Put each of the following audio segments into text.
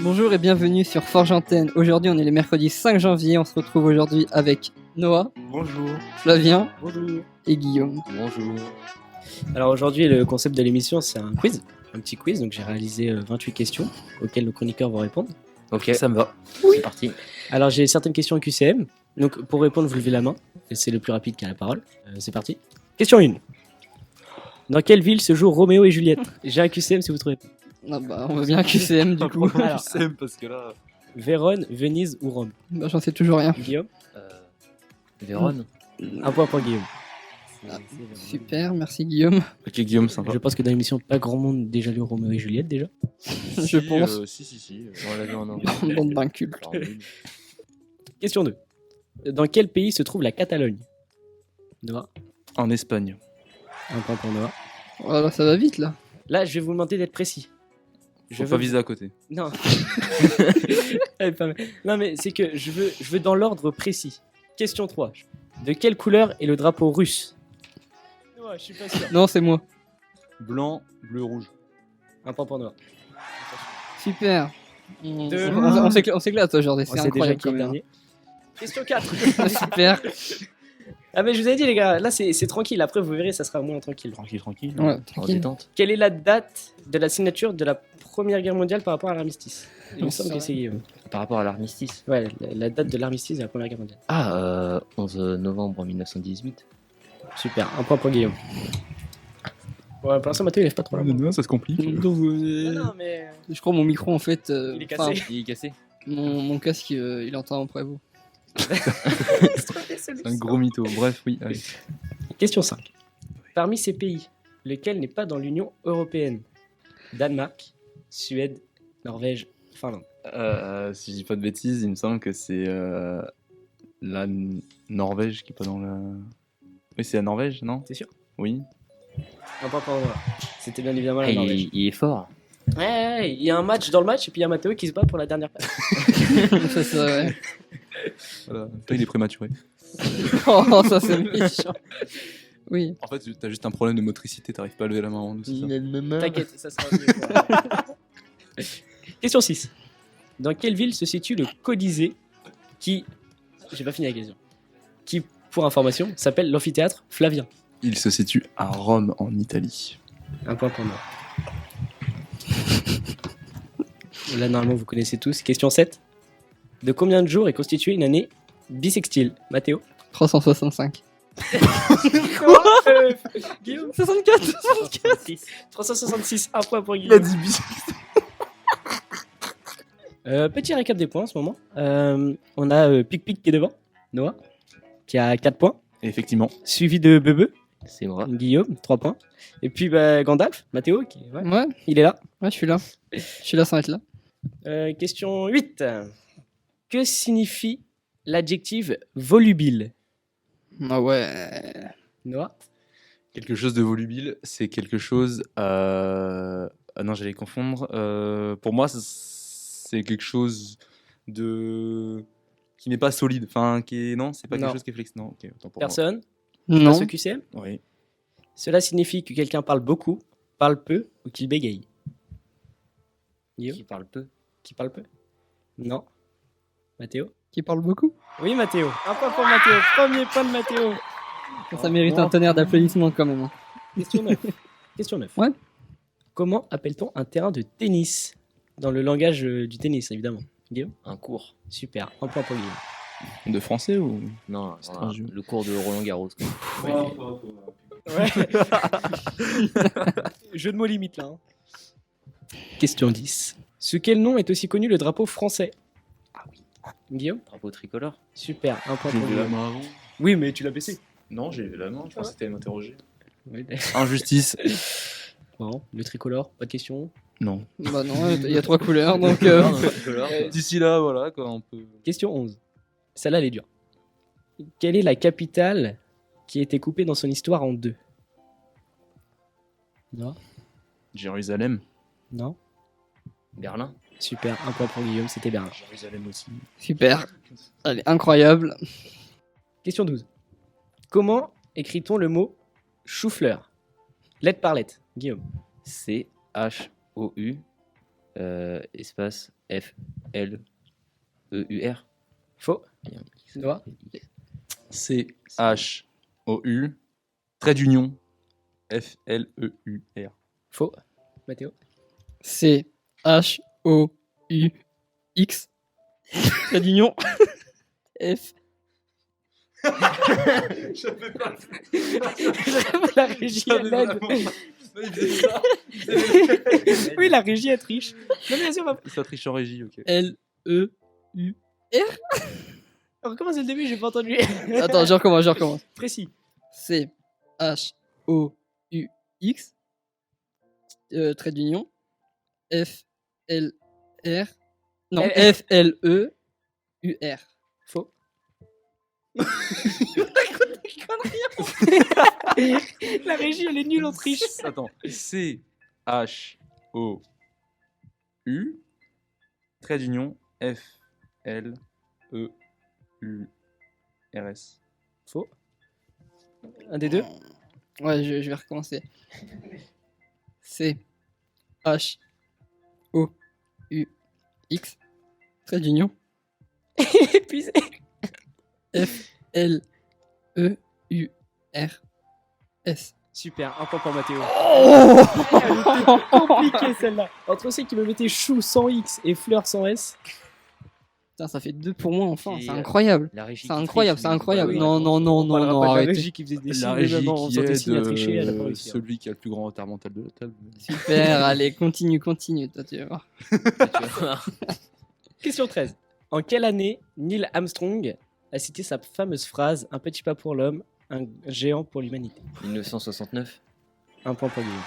Bonjour et bienvenue sur Forge Antenne. Aujourd'hui, on est le mercredi 5 janvier. On se retrouve aujourd'hui avec Noah, Bonjour. Flavien Bonjour. et Guillaume. Bonjour. Alors aujourd'hui, le concept de l'émission, c'est un quiz, un petit quiz. Donc j'ai réalisé 28 questions auxquelles nos chroniqueurs vont répondre. Ok, ça me va. Oui. C'est parti. Alors j'ai certaines questions QCM. Donc pour répondre, vous levez la main. Et c'est le plus rapide qui a la parole. C'est parti. Question 1. Dans quelle ville se jouent Roméo et Juliette? J'ai un QCM si vous trouvez. Ah bah, on veut bien QCM du coup. Alors, parce que là. Vérone, Venise ou Rome? Bah, j'en sais toujours rien. Guillaume? Vérone. Un point pour Guillaume. Super, merci Guillaume. Ok, Guillaume, sympa. Je pense que dans l'émission, pas grand monde déjà lu Roméo et Juliette déjà. Je pense. Si. On l'a vu en anglais. Bande d'un culte. Question 2. Dans quel pays se trouve la Catalogne? Noah? En Espagne. Un point pour Noah. Voilà, ça va vite là. Là, je vais vous demander d'être précis. Je veux pas viser à côté. Non. Elle est pas mal. Non, mais c'est que je veux dans l'ordre précis. Question 3. De quelle couleur est le drapeau russe? Noah, je suis pas sûr. Non, c'est moi. Blanc, bleu, rouge. Un point pour Noah. Super. Deux. On s'éclate aujourd'hui, c'est On sait déjà incroyable qui est quand le même. dernier. Question 4. Super. Ah, mais je vous avais dit, les gars, là c'est tranquille. Après, vous verrez, ça sera moins tranquille. Tranquille. Ouais, tranquille. détente. Quelle est la date de la signature de la Première Guerre mondiale par rapport à l'armistice? Il me semble que c'est Guillaume. Par rapport à l'armistice. Ouais, la date de l'armistice de la Première Guerre mondiale. 11 novembre 1918. Super, un point pour Guillaume. Ouais, pour l'instant, Mathieu, il lève pas trop la main. Non, ça se complique. Non, mais. Je crois mon micro en fait. Il est cassé. Il est cassé. Mon casque, il entend après vous. C'est un gros mytho. Bref, oui, allez. Question 5. Parmi ces pays, lequel n'est pas dans l'Union européenne? Danemark, Suède, Norvège, Finlande. Si je dis pas de bêtises, il me semble que c'est la Norvège qui est pas dans la. Oui, c'est la Norvège, non? T'es sûr? Oui. Un point pour moi. C'était bien évidemment la Norvège. Il est fort. Ouais, il y a un match dans le match et puis il y a Mathéo qui se bat pour la dernière place. Ça, c'est vrai. Voilà. Toi, il est prématuré. Oh, ça c'est méchant. Oui. En fait, t'as juste un problème de motricité, t'arrives pas à lever la main en dessous. T'inquiète, ça sera mieux. Question 6. Dans quelle ville se situe le Colisée qui, j'ai pas fini la question, qui, pour information, s'appelle l'amphithéâtre Flavien? Il se situe à Rome, en Italie. Un point pour moi. Là, normalement, vous connaissez tous. Question 7. De combien de jours est constituée une année bissextile? Mathéo? 365. Quoi Guillaume? 64. 366. Un point pour Guillaume. Petit récap des points en ce moment. On a Pic-Pic qui est devant. Noah, qui a 4 points. Effectivement. Suivi de Bebe. C'est moi. Guillaume, 3 points. Et puis Gandalf, Mathéo, Ouais, il est là. je suis là. Je suis là sans être là. Question 8. Que signifie l'adjectif volubile? Ah ouais. Noah? Quelque chose de volubile, c'est quelque chose. Ah non, j'allais confondre. Pour moi, c'est quelque chose de. Qui n'est pas solide. Enfin, qui est. Non, c'est pas Non. quelque chose qui est flexible. Non, ok, autant pour Personne? Non. Pas ce QCM? moi. Oui. Cela signifie que quelqu'un parle beaucoup, parle peu ou qu'il bégaye. Guillaume? Qui parle peu. Qui parle peu? Non. Mathéo? Qui parle beaucoup. Oui, Mathéo. Un point pour Mathéo. Premier point de Mathéo. Ça mérite un tonnerre d'applaudissements quand même. Question 9. Question 9. Ouais. Comment appelle-t-on un terrain de tennis? Dans le langage du tennis, évidemment. Guillaume? Un cours. Super. Un point pour Guillaume. De français ou. Non, C'est un jeu. le cours de Roland Garros. Ouais. Jeu de mots limite là. Hein. Question 10. Sous quel nom est aussi connu le drapeau français? Ah oui. Guillaume? Drapeau tricolore. Super. Un point J'ai pour levé la Guillaume. main avant. Oui, mais tu l'as baissé. Non, j'ai levé la main. Je pensais que t'allais m'interroger. Oui, Injustice. bon, le tricolore, pas de question. Non. Bah non, il y a 3 couleurs donc. D'ici là, voilà, quoi, on peut. Question 11. Celle-là, elle est dure. Quelle est la capitale qui a été coupée dans son histoire en deux? Non. Jérusalem. Non. Berlin. Super, un point pour Guillaume, c'était Berlin. Jérusalem aussi. Super. Elle est incroyable. Question 12. Comment écrit-on le mot chou-fleur? Lettre par lettre, Guillaume. C-H-O-U espace F-L-E-U-R. Faux. Noah. C-H-O-U, trait d'union, F-L-E-U-R. Faux. Mathéo. C H O U X. Trait d'union. F. J'avais pas La régie, elle aide. Oui, la régie, elle triche. Non, mais vas-y, on va... Ça triche en régie, ok. L E U. On recommence dès le début, j'ai pas entendu. Attends, je recommence. Précis. C H O U X. Trait d'union. F L R. Non, L- F L E U R. Faux. La régie, elle est nulle en triche. Attends, C-H-O-U, trait d'union, F-L-E-U-R-S. Faux. Un des deux. Ouais, je vais recommencer. C H O U X. Trait d'union. Épuisé. F L E U R S. Super, un point pour Mathéo. Oh Elle était compliquée celle-là. Entre ceux qui me mettaient chou sans X et fleur sans S. Putain, ça fait 2 pour moi enfin, Et, c'est incroyable. La régie C'est qui incroyable, triche, c'est mais- incroyable. oui, Non, non, non, On non, parlera non, pas de la arrêtez. régie qui faisait des signes, La mais régie maintenant, en qui faisant des aide signes à tricher, elle a pas réussi. celui qui a le plus grand retard mental de la table. Super, allez, continue, toi tu vas voir. Tu vas voir. Question 13. En quelle année Neil Armstrong a cité sa fameuse phrase « Un petit pas pour l'homme, un géant pour l'humanité » 1969. Un point pour Guillaume.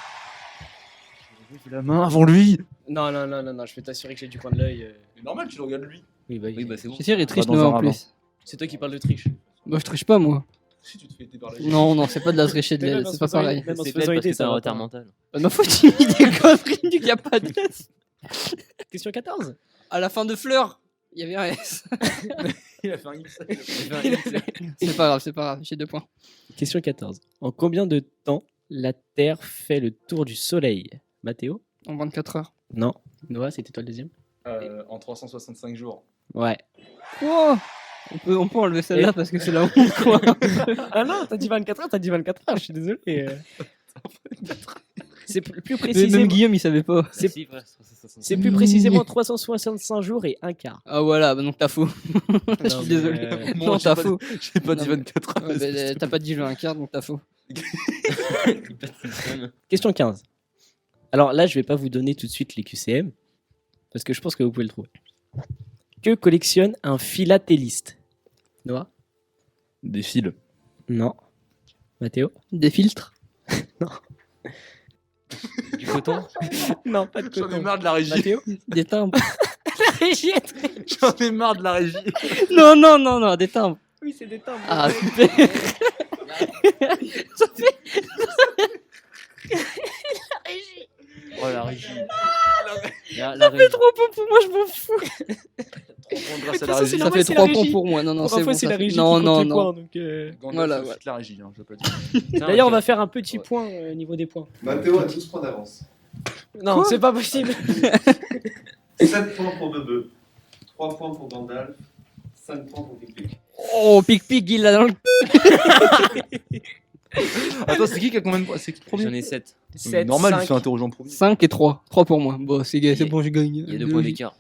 J'ai la main avant lui. Non, je peux t'assurer que j'ai du coin de l'œil. C'est normal, tu le regardes lui. Oui, Oui, bah c'est bon. Je suis sûr, il triche dans Noah un en ravin. plus. C'est toi qui parles de triche. Moi je triche pas moi. Si tu te fais aider par la Non, non, c'est pas de la tricher, Mais même en c'est se pas faisant- pareil. même en se C'est faisant peut-être parce aider, que ça t'as un va retard pas. mental. Pas de ma faute, il dit des conneries du qu'il y a pas de S. Question 14. À la fin de Fleur, il y avait un S. Il a fait un X. C'est pas grave, j'ai 2 points. Question 14. En combien de temps la Terre fait le tour du Soleil? Mathéo? En 24 heures. Non. Noah, c'était toi le deuxième? En 365 jours. Ouais. Quoi on peut enlever celle-là parce que c'est la honte quoi. Ah non, t'as dit 24 heures, je suis désolé. C'est plus Mais précisément... même Guillaume il savait pas. C'est- Si, ouais, C'est plus précisément 365 jours et un quart. Ah voilà, bah donc t'as faux. Je Non, suis mais, désolé. Non, j'ai t'as pas faux. J'ai pas dit Non, mais- 24 heures. Ouais, bah, t'as pas dit jouer un quart donc t'as faux. Question 15. Alors là, je vais pas vous donner tout de suite les QCM, parce que je pense que vous pouvez le trouver. Que collectionne un philatéliste? Noah? Des fils. Non. Mathéo? Des filtres. Du coton. Non, pas de J'en ai coton. marre de la régie. Mathéo? Des timbres. La régie est très- J'en ai marre de la régie. Non, des timbres. Oui, c'est des timbres. Ah super. Oh la régie. La Ça fait régie. 3 points pour moi, je m'en fous. Grâce à Mais la ça, régie. c'est Ça normal, fait c'est 3 la points régie. pour moi. Non, Pour c'est info, bon. c'est ça la fait- régie Non, qui compte non, les non. points. Donc, Voilà, C'est la régie, hein, je peux pas dire. D'ailleurs, on va faire un petit point au niveau des points. Mathéo a 12 points d'avance. Non, c'est pas possible. 7 points pour Bebe, 3 points pour Gandalf, 5 points pour Pic-Pic. Oh, pic-pic, il l'a dans le. Attends, c'est qui a combien de points? C'est qui le J'en premier? ai 7. 7, Normal, il 5. fait interrogeant premier. 5 et 3. 3 pour moi. Bon, c'est Il y a- bon, j'ai gagné. Il y a 2 points d'écart.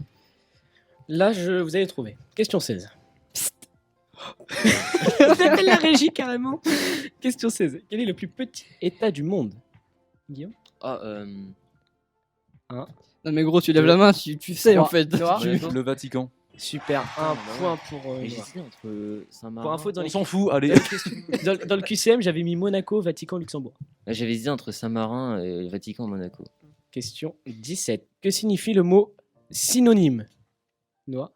Là, vous allez trouver. Question 16. On appelle la régie carrément. Question 16. Quel est le plus petit état du monde? Guillaume? Ah, Non, mais gros, tu lèves la main, tu sais en fait. Noah? Ouais. Le Vatican. Super, un point pour mais Noah. j'hésitais entre Saint-Marin. Pour info, dans, On les- s'en fout, allez. dans le QCM, j'avais mis Monaco, Vatican, Luxembourg. J'avais hésité entre Saint-Marin et le Vatican, Monaco. Question 17. Que signifie le mot synonyme? Noah?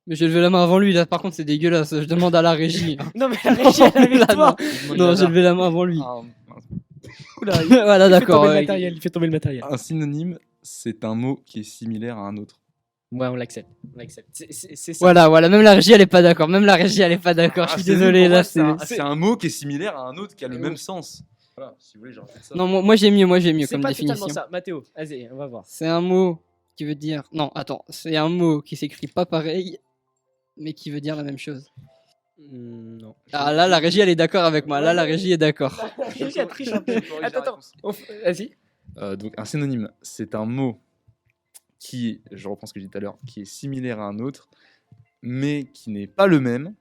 Mais j'ai levé la main avant lui, là par contre, c'est dégueulasse. Je demande à la régie. Non, mais la régie, elle est avec Là, toi. Non, j'ai levé la main avant lui. Ah, Oula, il Voilà, fait d'accord. tomber le ouais. matériel, il fait tomber le matériel. un synonyme, c'est un mot qui est similaire à un autre. Ouais, on l'accepte. On l'accepte. C'est ça. Voilà, même la régie elle est pas d'accord. Même la régie elle est pas d'accord. Je suis c'est désolé, pour moi, là c'est un mot qui est similaire à un autre qui a le Oui. même sens. Voilà, si vous voulez, j'en fais ça. Non, moi j'ai mieux C'est comme pas définition. totalement ça. Mathéo, vas-y, on va voir. C'est un mot qui veut dire. Non, attends, c'est un mot qui s'écrit pas pareil, mais qui veut dire la même chose. Non. Ah là, la régie elle est d'accord avec moi. Là, la régie est d'accord. Régie a triché un peu. Attends. Vas-y. Donc un synonyme, c'est un mot qui, je reprends ce que j'ai dit tout à l'heure, qui est similaire à un autre, mais qui n'est pas le même,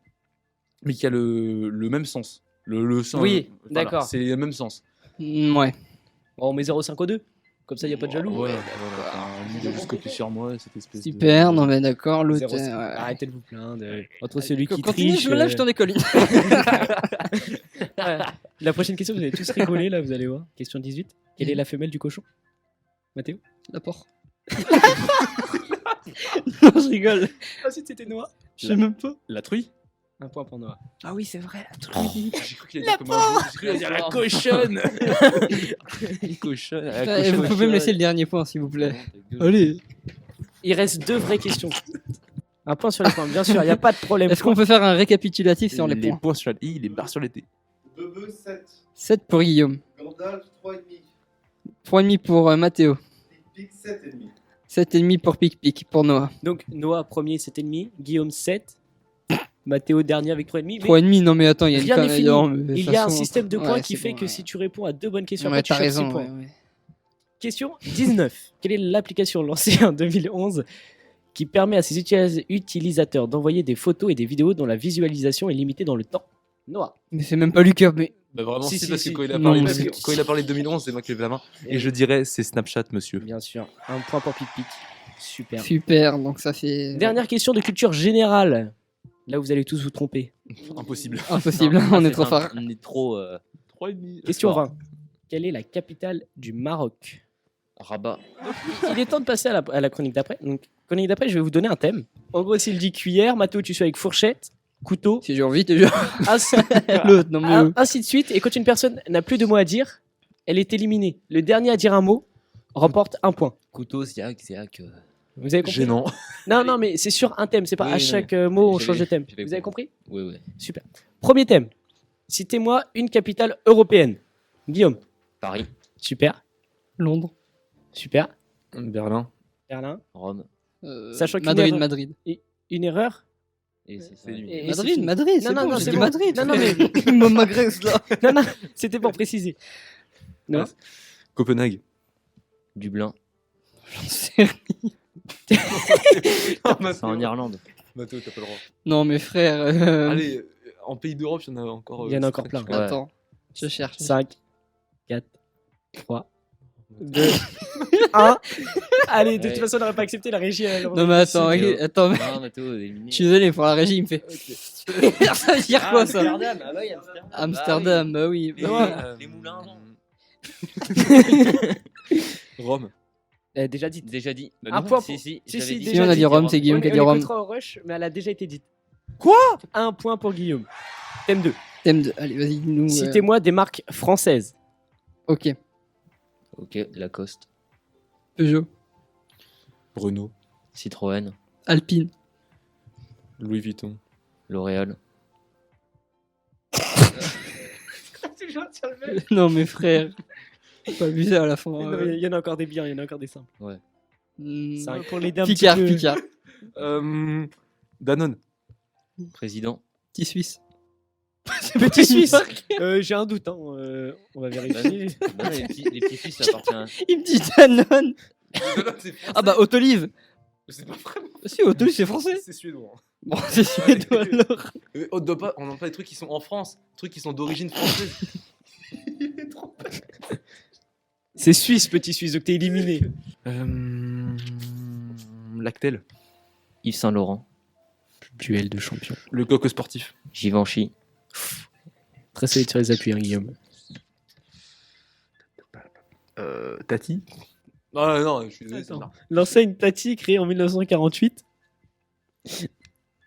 mais qui a le même sens. Le sens. Oui, voilà, d'accord. C'est le même sens. Ouais. On met 0,5 au 2. Comme ça, il n'y a pas de jaloux. Ouais, il a juste copié sur moi cette espèce de... Super, non mais d'accord, l'autre. 0,5. ouais. Arrêtez de vous plaindre. Entre celui qui Continue, triche. je me lève, je t'en décolle. La prochaine question, vous allez tous rigoler là, vous allez voir. Question 18. Quelle est la femelle du cochon Mathéo L'apport. Non, je rigole. Ensuite, c'était Noah. Je sais même pas. La truie. Un point pour Noah. Ah oui, c'est vrai. J'ai cru qu'il allait dire comme un veau, j'ai cru qu'il allait dire la cochonne. Cochonne. Vous pouvez me laisser le dernier point, s'il vous plaît. Allez. Il reste 2 vraies questions. Un point sur les points, bien sûr, il n'y a pas de problème. Est-ce qu'on peut faire un récapitulatif sur les points points sur la i, les barres sur les t. Bebe 7. 7 pour Guillaume. Gandalf 3,5. 3,5 pour Mathéo. Pic 7,5. 7,5 pour Pic Pic pour Noah. Donc, Noah, premier, 7,5. Guillaume, 7. Mathéo, dernier avec 3,5. Mais 3,5, non mais attends, il y a rien une n'est conne- fini. non, mais de Il toute y a un façon, système de ouais, points c'est qui fait bon, que ouais. si tu réponds à 2 bonnes questions, Ouais, après, tu t'as chopes 6 raison. points. ouais. Question 19. Quelle est l'application lancée en 2011 qui permet à ses utilisateurs d'envoyer des photos et des vidéos dont la visualisation est limitée dans le temps Noah. Mais c'est même pas Lucas, mais. Bah vraiment Si, si, si, parce si. que quand il a Non, parlé, mais quand il a parlé de 2011, c'est moi qui ai levé la main. Et je dirais c'est Snapchat, monsieur. Bien sûr. Un point pour Pic Pic. Super. Super, donc ça fait. Dernière question de culture générale. Là, vous allez tous vous tromper. Impossible. Impossible, Non, on est c'est trop simple, fort. On est trop. 3,5. Question Fort. 20. Quelle est la capitale du Maroc Rabat. Il est temps de passer à la chronique d'après. Donc, chronique d'après, je vais vous donner un thème. En gros, s'il dit cuillère, Mathéo, tu suis avec fourchette, couteau, Si j'ai envie, t'es genre. ainsi, L'autre, non mais. ainsi de suite. Et quand une personne n'a plus de mots à dire, elle est éliminée. Le dernier à dire un mot remporte un point. Couteau, ziac. Vous avez compris Gênant. Non, mais c'est sur un thème. C'est pas Oui, à non, chaque mot, on j'avais- change de thème. j'avais Vous avez compris Oui. Super. Premier thème. Citez-moi une capitale européenne. Guillaume. Paris, Super. Londres. Super. Berlin. Berlin. Rome. Sachant qu'il Madrid, y a- Madrid. Une erreur. Et c'est ça. C'est lui. Et c'est Madrid, fini. Madrid, c'est Non, bon, non, j'ai c'est dit bon. Madrid. Non, non, mais- Il me m'agresse là. Non, c'était pour préciser. Non. Copenhague. Dublin. C'est- C'est en Irlande. Mathéo, t'as pas le droit. Non mais frère. Allez, en pays d'Europe, il y en a encore. Il y en a encore plein. Ouais. Attends, je cherche. 5, 4, 3, 2, 1. Allez, de toute Ouais. façon, on n'aurait pas accepté la régie. Non mais attends, Théo. attends, mais Non, Mathéo, éliminé. je suis désolé pour la régie, il me fait. Ça veut dire quoi ça Amsterdam. Ah bah oui, Amsterdam. Amsterdam, bah oui. Et, Les moulins à vent. Rome. Déjà dit. Déjà dit. Un point pour- Si, Si, j'avais si, dit. déjà on a dit dit. Rome, c'est Guillaume qui a dit Rome. écoutera au rush, mais elle a déjà été dite. Quoi Un point pour Guillaume. Thème 2. Thème de. Allez, vas-y, dis-nous. Citez-moi des marques françaises. Ok. Ok, Lacoste. Peugeot, Renault. Citroën. Alpine, Louis Vuitton. L'Oréal. non mais frère, faut pas abuser à la fin. Il y en a encore des biens, il y en a encore des simples. Hmm, C'est pour l'aider un Picard, petit peu. Picard, Danone. Président. petit Suisse. Petit Suisse. J'ai un doute, hein. On va Bah, vérifier. non, les petits Suisses, ça appartient à... Il me dit Danone. C'est Ah bah Autolive. C'est pas vrai. Si, Autolive c'est français. C'est suédois. Bon, c'est suédois alors. On n'a pas des trucs qui sont en France, des trucs qui sont d'origine française. Il est trop. C'est Suisse, petit Suisse, donc t'es éliminé. Lactel. Yves Saint-Laurent. Duel de champion. Le coq sportif. Givenchy. Très solide sur les appuis, hein, Guillaume. Tati. Ah non, je suis désolé. Attends. c'est marrant. L'enseigne Tati, créée en 1948,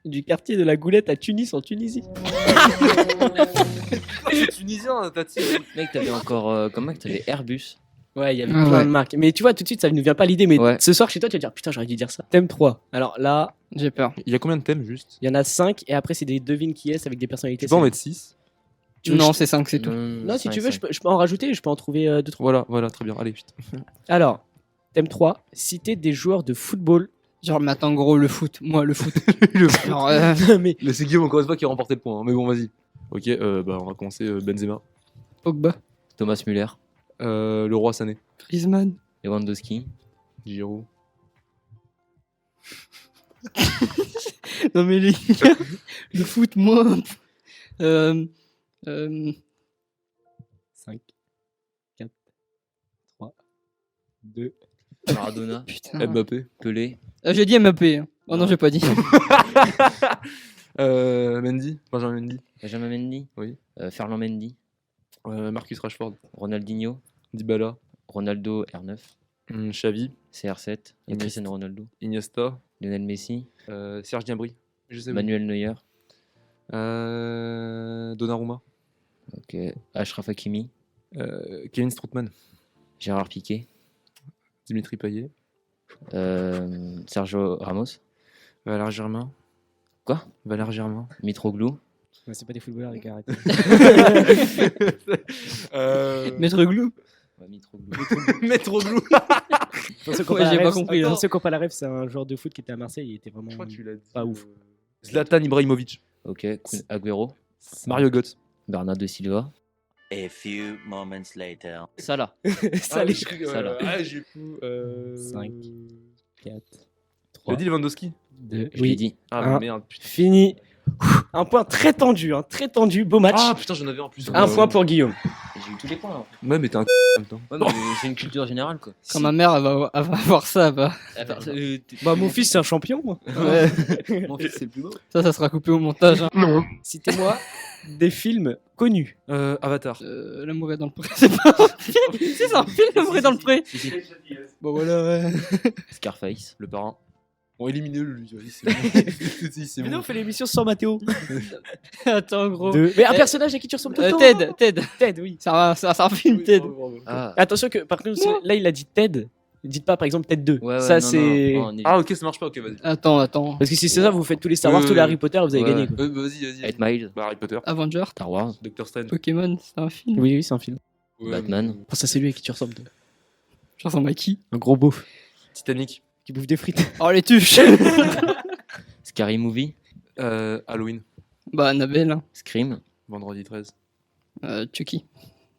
du quartier de la Goulette à Tunis, en Tunisie. C'est tunisien, Tati. Mec, t'avais encore... comment que t'avais Airbus. Ouais, il y avait Ah plein ouais. de marques. Mais tu vois, tout de suite, ça ne nous vient pas l'idée. Mais Ouais. ce soir, chez toi, tu vas dire putain, j'aurais dû dire ça. Thème 3. Alors là, J'ai peur. Il y a combien de thèmes juste? il y en a 5 et après, c'est des devines qui est avec des personnalités. Tu peux en célèbres. mettre 6? Tu veux Non, que c'est 5, c'est tout. Non, si tu veux, je peux en rajouter. Je peux en trouver 2-3. Voilà, très bien. Allez, putain. Alors, thème 3. Citer des joueurs de football. Genre, mais attends, gros, le foot. Moi, le foot. Genre, mais Mais c'est Guillaume encore une fois qui a remporté le point. Hein. Mais bon, vas-y. Ok, bah on va commencer Benzema. Pogba, Thomas Müller, Le roi Sané. Griezmann. Lewandowski, Giroud. Non, mais les gars, le foot, moi. Euh, euh, 5, 4, 3, 2. Maradona, putain. Mbappé. Pelé, J'ai dit Mbappé. Hein. Oh non, j'ai pas dit. Mendy. Benjamin Mendy. Benjamin Mendy, Oui. Ferland Mendy, Marcus Rashford. Ronaldinho, Dybala. Ronaldo R9, Xavi. CR7, et Iniesta. Cristiano Ronaldo, Iniesta. Lionel Messi, Serge Gnabry. Je sais pas. Manuel Neuer, Donnarumma. ok, Achraf Hakimi, Kevin Strootman. Gérard Piqué, Dimitri Payet. Sergio Ramos, Valère Germain. Quoi? Valère Germain. Mitroglou, C'est pas des footballeurs, les gars, arrêtez. Maître Glou. ouais, Mitroglou. Métroglou. Pour ceux qui ont Ouais, pas la j'ai pas ref, compris, Pour hein. ceux qui ont pas la ref, c'est un joueur de foot qui était à Marseille. Il était vraiment. Je crois que tu l'as dit. Pas ouf. Zlatan Ibrahimovic. Ok, Kun Agüero, Mario Götze. Bernardo Silva, A few moments later. Salah, Ça, les Salah. j'ai plus. 5, 4, Tu 3, as dit Lewandowski? 2. je l'ai dit. Ah Un. merde, putain. Fini. Un point très tendu, très tendu. Beau match. Ah putain, j'en avais en plus. Un point pour Guillaume. J'ai eu tous les points. Hein. Ouais, mais t'es un en même temps. Ouais, mais c'est une culture générale quoi. Quand ma mère elle va avoir ça, bah, Bah, mon fils, c'est un champion, moi. Mon fils c'est le plus beau. ça sera coupé au montage. Hein. Citez-moi des films connus. Avatar. L'amour est dans le pré. C'est pas un film. Si, c'est un film, l'amour est dans le pré. Si, si. Bon, voilà, ouais. Scarface, Le parrain. Bon, éliminez-le lui. Vas-y, c'est bon. Si, c'est Mais bon. non, on fait l'émission sans Mathéo. Attends, gros. Mais un personnage à qui tu ressembles tout le temps. Ted. Ted, oui. C'est un film, Ted. Ah, Attention que, par contre, là, il a dit Ted. Dites pas, par exemple, Ted 2. ouais, ouais, Ça, non, c'est. non, on est- Ah ok, ça marche pas. Ok, vas-y. Attends. Parce que si c'est ça, vous faites tous les Star Wars, tous les Harry Potter, vous avez Ouais. gagné. Quoi. Vas-y. 8 Miles, Bah, Harry Potter. Avenger, Star Wars, Doctor Strange. Pokémon, c'est un film. Oui, c'est un film. Ouais, Batman, Oh, ça, c'est lui à qui tu ressembles. toi. Je ressemble à qui? Un gros beauf Titanic. qui bouffe des frites. Oh, les tuches. Scary Movie, Halloween. Bah, Annabelle, hein. Scream, Vendredi 13. Chucky,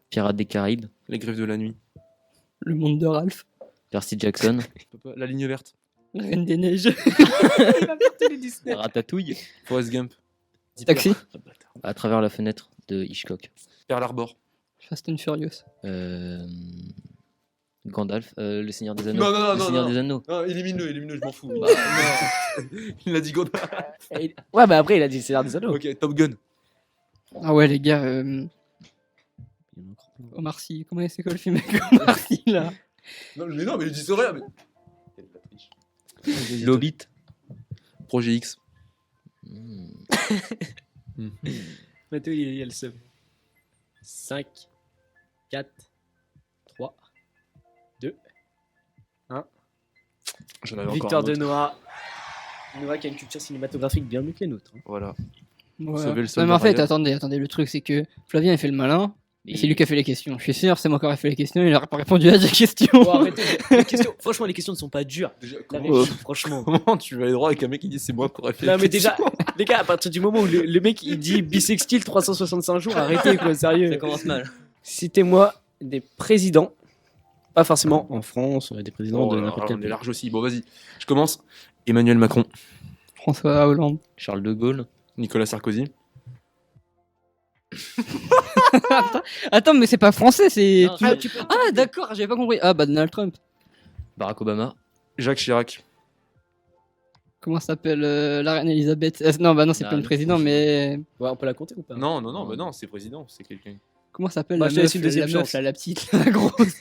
Pirates des Caraïbes, Les griffes de la nuit. Le monde de Ralph, Percy Jackson, La ligne verte. La Reine des Neiges, Ratatouille, Forrest Gump. Taxi, À travers la fenêtre de Hitchcock, Pearl Harbor. Fast and Furious. Gandalf, Le Seigneur des Anneaux. Non, Le non, Seigneur non. des Anneaux. Non, élimine-le, je m'en fous. Bah, Il a dit Godard. Ouais, bah après, il a dit c'est l'art des anneaux. Ok, Top Gun. Ah ouais, les gars, Omar Sy, comment c'est quoi le film avec Omar Sy, là? Non, mais il dit ça rien. Mais... Il y a de la triche. L'Hobbit. Projet X. Mathéo, il y a le seum. 5, 4, 3, 2. J'en avais encore Victoire un de autre. Noah. Noah qui a une culture cinématographique bien mieux que les nôtres. hein. Voilà. Voilà. Sauver le Ouais, soldat mais en fait, Ryan. attendez, le truc c'est que Flavien il fait le malin, et Et- c'est lui qui a fait les questions. Je suis sûr, c'est moi qui aurais fait les questions, il aurait pas répondu à des questions. Bon, arrêtez. Les questions, franchement, les questions ne sont pas dures. Déjà, La comment, réponse, franchement. comment tu vas aller droit avec un mec qui dit c'est moi qui aurais fait Non, la mais question déjà, les gars, à partir du moment où le mec il dit bisextile 365 jours, arrêtez quoi, sérieux. Ça commence mal. Citez-moi des présidents, pas forcément en France, des présidents Oh de là n'importe là, quel on est pays. large aussi. Bon, vas-y. Je commence. Emmanuel Macron. François Hollande. Charles de Gaulle, Nicolas Sarkozy. Attends, mais c'est pas français, c'est. Non, tu- c'est- Ah, d'accord, j'avais pas compris. Ah, bah Donald Trump. Barack Obama, Jacques Chirac. Comment s'appelle la reine Elisabeth? Non, bah non, c'est Ah, pas une non. président, mais. Ouais, on peut la compter ou pas Non, bah non, c'est président, c'est quelqu'un. Comment s'appelle Bah, la je te laisse meuf, une deuxième la meuf, chance. là, la petite, la grosse?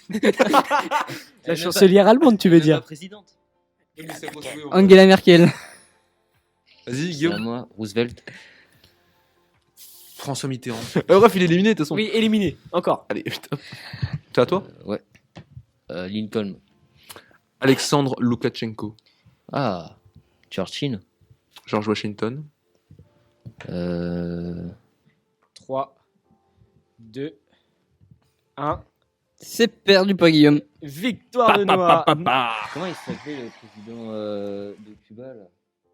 La chancelière allemande, tu veux Même dire. la présidente. Angela Merkel. Vas-y, C'est à Guillaume. moi, Roosevelt, François Mitterrand. Bref, il est éliminé de toute façon. Oui, éliminé, encore. Allez, putain. C'est à toi ouais. Lincoln. Alexandre Loukachenko. Ah, Churchill. George Washington. 3, 2, 1. C'est perdu par Guillaume. Victoire de Noah. Comment il s'appelait le président de Cuba là,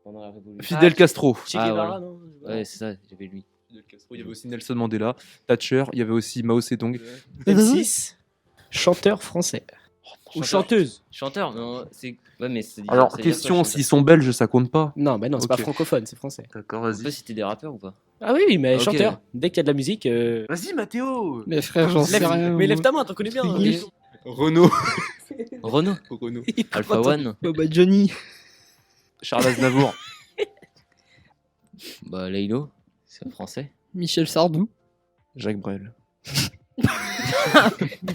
pendant la Révolution? Fidel Castro. Che Ah, Guevara, voilà. non Ouais, c'est ça, j'avais lui. Fidel Castro. Il y avait aussi Nelson Mandela, Thatcher, il y avait aussi Mao Zedong. M6, chanteur français. Ou chanteuse. Chanteur, non, c'est. Ouais, mais c'est. Alors, ça veut dire question, quoi, s'ils sont belges, ça compte pas. Non, bah non, c'est Ok. pas francophone, c'est français. D'accord, chanteur? On peut citer des rappeurs ou pas? Ah oui, oui, mais Ok. chanteur. Dès qu'il y a de la musique. Vas-y, Mathéo. Mais frère, j'en sais Lève- rien. mais moi. lève ta main, t'en connais bien. Oui. Renaud. Renault. Renaud. Alpha One. Oh bah Johnny. Charles Aznavour. Bah, Laylo. C'est un français. Michel Sardou. Jacques Brel.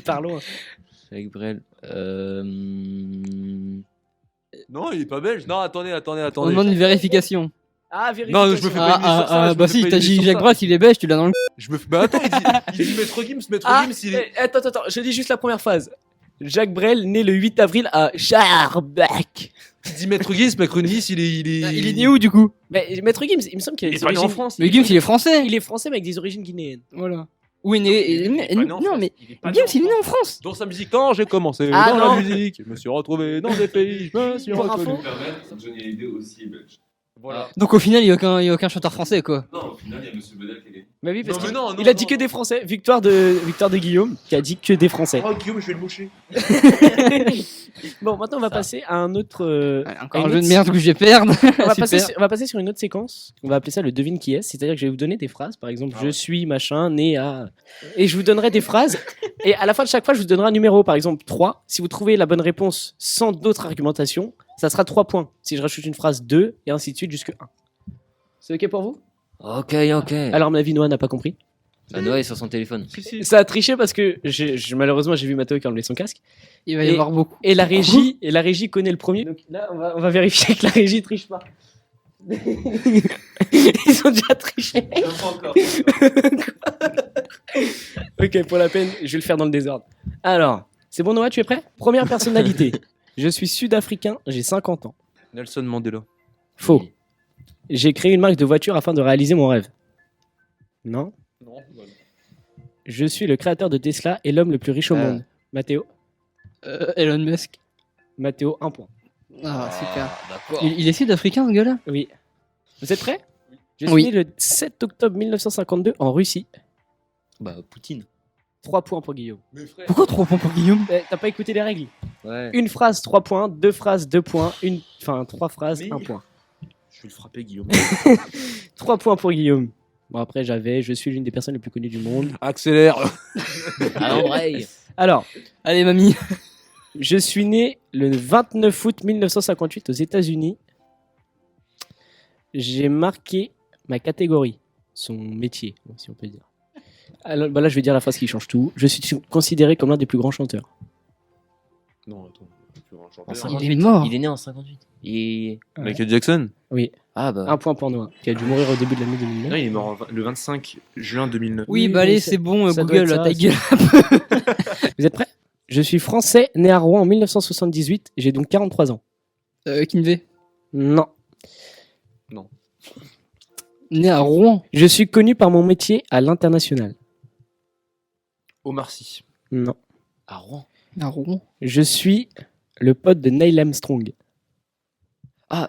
Parlons. Jacques Brel. Non, il est pas belge. Non, attendez. On demande une vérification. Ah, vérification. Non, je me fais pas une idée sur ça, je me Bah fais si, pas t'as une idée dit sur Jacques ça. Brel, il est belge, tu l'as dans le. Je me fais. Bah attends, il dit Maître Gims, Ah, il est. attends, je dis juste la première phrase. Jacques Brel, né le 8 avril à Charbach. Il dit Maître Gims, il est. Il est né où du coup? Mais Maître Gims, il me semble qu'il a Il est des pas né en origines. France. Mais Gims, il est français. Il est français, mais avec des origines guinéennes. Voilà. Où est né Non, mais Gims, il est né en France. Dans sa musique, quand j'ai commencé Ah, dans non. la musique, je me suis retrouvé dans des pays, je me suis Pour reconnu. info. Pour permettre, Johnny Hallyday aussi est belge. Voilà. Donc au final, il y a aucun chanteur français quoi. Non, au final, il y a Monsieur Bedel qui est gagné. Bah oui, parce Non, mais qu'il non, non, il a dit non, que non. des Français. Victoire de Guillaume, qui a dit que des Français. Oh, Guillaume, je vais le moucher. Bon, maintenant on va passer à un autre. Allez, encore une un jeu de autre- merde que je vais perdre. On va, passer Super. sur, on va passer sur une autre séquence. On va appeler ça le devine qui est. C'est-à-dire que je vais vous donner des phrases. Par exemple, je suis machin, né à. Et je vous donnerai des phrases. Et à la fin de chaque fois, je vous donnerai un numéro. Par exemple, 3. Si vous trouvez la bonne réponse sans d'autres argumentations, ça sera 3 points. Si je rajoute une phrase, 2. Et ainsi de suite jusque 1. C'est OK pour vous? Ok. Alors, à mon avis, Noah n'a pas compris. Bah, Noah est sur son téléphone. Ça a triché parce que malheureusement, j'ai vu Mathéo qui a enlevé son casque. Il va y Et- avoir beaucoup. Et la régie connaît le premier. Donc là, on va vérifier que la régie triche pas. Ils ont déjà triché. Non, pas encore. Ok, pour la peine, je vais le faire dans le désordre. Alors, c'est bon Noah, tu es prêt? Première personnalité. Je suis sud-africain, j'ai 50 ans. Nelson Mandela. Faux. J'ai créé une marque de voiture afin de réaliser mon rêve. Non. Non, Je suis le créateur de Tesla et l'homme le plus riche au Ah. monde. Mathéo. Elon Musk. Mathéo, 1 point. Ah, super. D'accord. Il est sud-africain ce gars-là? Oui. Vous êtes prêts? Je suis Oui. né le 7 octobre 1952 en Russie. Bah, Poutine. 3 points pour Guillaume. Mais frère. Pourquoi 3 points pour Guillaume? T'as pas écouté les règles? Ouais. Une phrase, 3 points. 2 phrases, 2 points. Enfin, 3 phrases, Mais- 1 point. Je vais le frapper, Guillaume. 3 points pour Guillaume. Bon, après, je suis l'une des personnes les plus connues du monde. Accélère. Ah, Braille. Alors, Allez, mamie. je suis né le 29 août 1958 aux États-Unis. J'ai marqué ma catégorie, son métier, si on peut dire. Alors, bah là, je vais dire la phrase qui change tout. Je suis considéré comme l'un des plus grands chanteurs. Non, attends. Tu vas en chanter En un. 58. Il est mort. Il est né en 58. Et... Michael Jackson. Ah, bah. 1 point pour Noah, qui a dû mourir au début de l'année 2009. Non, il est mort le 25 juin 2009. Oui, Oui, bah oui, allez, ça- c'est bon, ça doit Google, être ça, ta c'est- gueule. Vous êtes prêts? Je suis français, né à Rouen en 1978. J'ai donc 43 ans. Kinvey. Non. Né à Rouen. Je suis connu par mon métier à l'international. Omar Sy. Non. À Rouen. À Rouen. Je suis le pote de Neil Armstrong. Ah,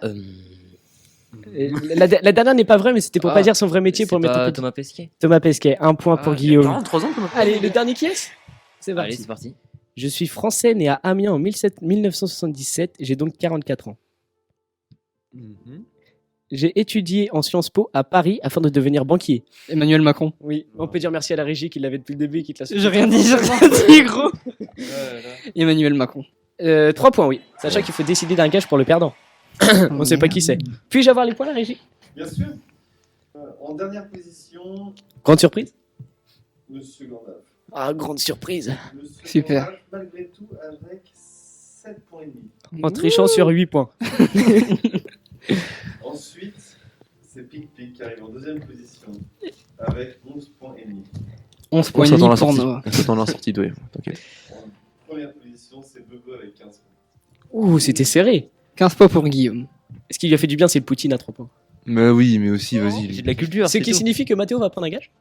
La dernière n'est pas vraie, mais c'était pour Ah, pas dire son vrai métier pour c'est mettre pas un petit- Thomas Pesquet. Thomas Pesquet. 1 point pour Ah, Guillaume. 43 ans, comment Allez, le dernier qui est? C'est Allez, parti. c'est parti. Je suis français, né à Amiens en 1977. J'ai donc 44 ans. J'ai étudié en Sciences Po à Paris afin de devenir banquier. Emmanuel Macron. Oui, on peut dire merci à la régie qui l'avait depuis le début et qui te l'a J'ai rien dit, gros. Emmanuel Macron. 3 points, oui. Sachant qu'il faut décider d'un gage pour le perdant. On sait pas qui c'est. Puis-je avoir les points, la régie? Bien sûr. En dernière position, Grande surprise? Monsieur Gandalf. Ah, grande surprise. Monsieur Super. Gandalf, malgré tout, avec 7 points et demi. En trichant sur 8 points. Ensuite, c'est Pic Pic qui arrive en deuxième position avec 11 points et demi. 11 On points et s'attend à demi la pour sortie. Noah. On s'attend à la sortie, ouais. T'inquiète. En première position, c'est Bebe avec 15 points. Ouh, c'était serré. 15 points pour Guillaume. Ce qui lui a fait du bien, c'est le Poutine à 3 points. Mais oui, mais aussi, vas-y. J'ai de la culture. Ce qui signifie que Mathéo va prendre un gage.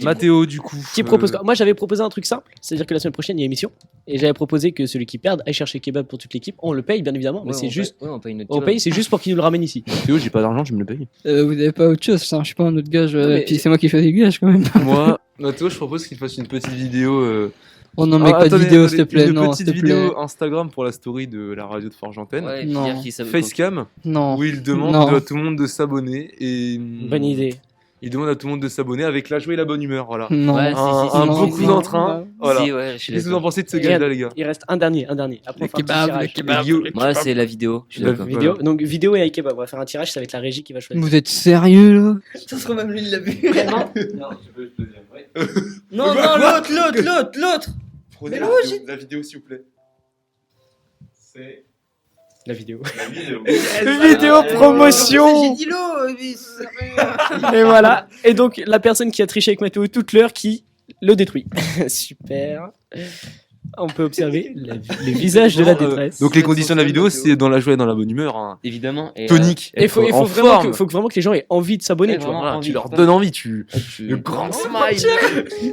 Mathéo, du coup. Qui propose quoi? Moi, j'avais proposé un truc simple, c'est-à-dire que la semaine prochaine, il y a émission. Et j'avais proposé que celui qui perde aille chercher kebab pour toute l'équipe. On le paye, bien évidemment, mais c'est juste. Ouais, on paye notre On kebab. paye, c'est juste pour qu'il nous le ramène ici. Mathéo, j'ai pas d'argent, tu me le payes. Vous avez pas autre chose, ça, je suis pas un autre gage. Non, mais- Puis c'est moi qui fais des gages quand même. Moi, Mathéo, je propose qu'il fasse une petite vidéo. Oh non, mais pas de attendez, vidéo, s'il te attendez, plaît. Une Non, petite s'il te plaît. vidéo Instagram pour la story de la radio de Forge-Antenne. Ouais, et puis Non. dire qu'il savait- Facecam, Non. où il demande Non. à tout le monde de s'abonner. Et Bonne idée. il demande à tout le monde de s'abonner avec la joie et la bonne humeur. Voilà. Non. Ouais, Un non, beau coup non, d'entrain. non. Voilà. Si, ouais, je suis Qu'est-ce que vous en d'accord. pensez de ce Regarde. gars-là, les gars? Il reste un dernier. Après, Le on fera un petit kebab, tirage. le kebab. Guillaume- Moi, c'est la vidéo. Je suis La d'accord. Vidéo. Voilà. Donc, vidéo et avec kebab. On va faire un tirage, ça va être la régie qui va choisir. Vous êtes sérieux là? Ça se trouve même lui il l'a vu. Non, je peux le dire. Ouais. Non, non, l'autre. Prenez Mais la non, vidéo, la vidéo, s'il vous plaît. C'est La vidéo. la vidéo. Vidéo promotion. J'ai dit l'eau, mais sérieux. Et voilà. Et donc, la personne qui a triché avec Mathéo toute l'heure qui le détruit. Super. On peut observer le visage de la détresse. Donc les conditions de la vidéo, c'est dans la joie et dans la bonne humeur. Hein. Évidemment. Et, Tonique. Et il faut, être en vraiment forme. faut vraiment que les gens aient envie de s'abonner. Ouais, tu vois. vraiment. Voilà, envie, tu leur putain. donnes envie. Le Le grand smile.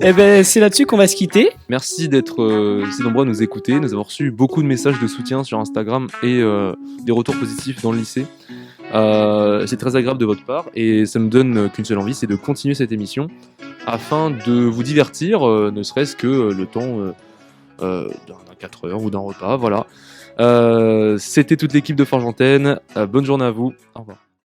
Et ben, c'est là-dessus qu'on va se quitter. Merci d'être si nombreux à nous écouter. Nous avons reçu beaucoup de messages de soutien sur Instagram et des retours positifs dans le lycée. C'est très agréable de votre part et ça me donne qu'une seule envie, c'est de continuer cette émission afin de vous divertir, ne serait-ce que le temps d'un 4 heures ou d'un repas. Voilà. C'était toute l'équipe de Forge Antenne. Bonne journée à vous. Au revoir.